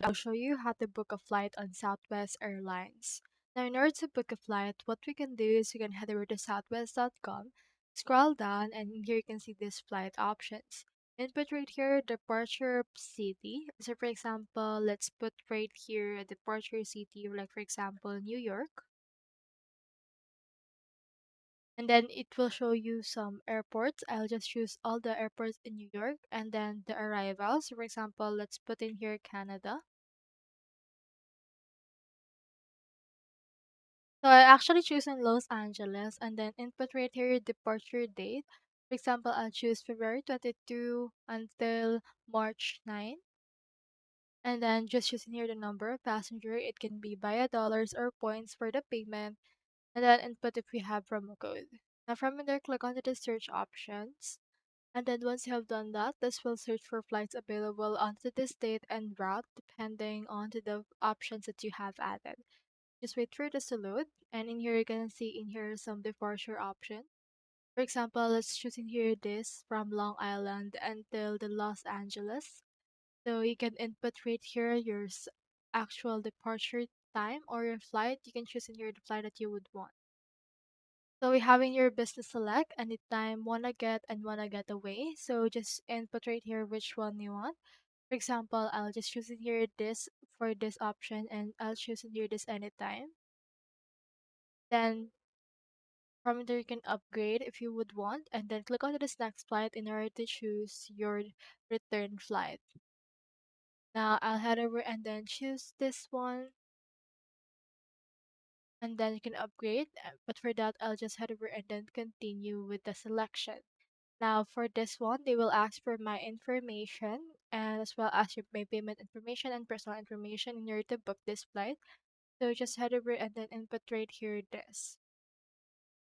I'll show you how to book a flight on Southwest Airlines. Now, in order to book a flight, what we can do is you can head over to southwest.com, scroll down, and here you can see these flight options. Input right here departure city. So, for example, let's put right here a departure city, like for example, New York. And then it will show you some airports. I'll just choose all the airports in New York and then the arrivals. For example, let's put in here Canada. So I actually choose in Los Angeles and then input right here your departure date. For example, I'll choose February 22 until March 9. And then just choosing here the number of passenger. It can be via dollars or points for the payment. And then input if we have promo code. Now from there, click onto the search options. And then once you have done that, this will search for flights available onto this date and route depending on to the options that you have added. Just wait for this to load, and in here you can see in here some departure option. For example, let's choose in here this from Long Island until the Los Angeles. So you can input right here your actual departure time or your flight. You can choose in here the flight that you would want. So we have in your business select anytime wanna get and wanna get away. So just input right here which one you want. For example, I'll just choose in here this for this option and I'll choose in here this anytime. Then from there, you can upgrade if you would want, and then click on this next flight in order to choose your return flight. Now, I'll head over and then choose this one, and then you can upgrade. But for that, I'll just head over and then continue with the selection. Now, for this one, they will ask for my information and as well as your my payment information and personal information in order to book this flight. So just head over and then input right here this.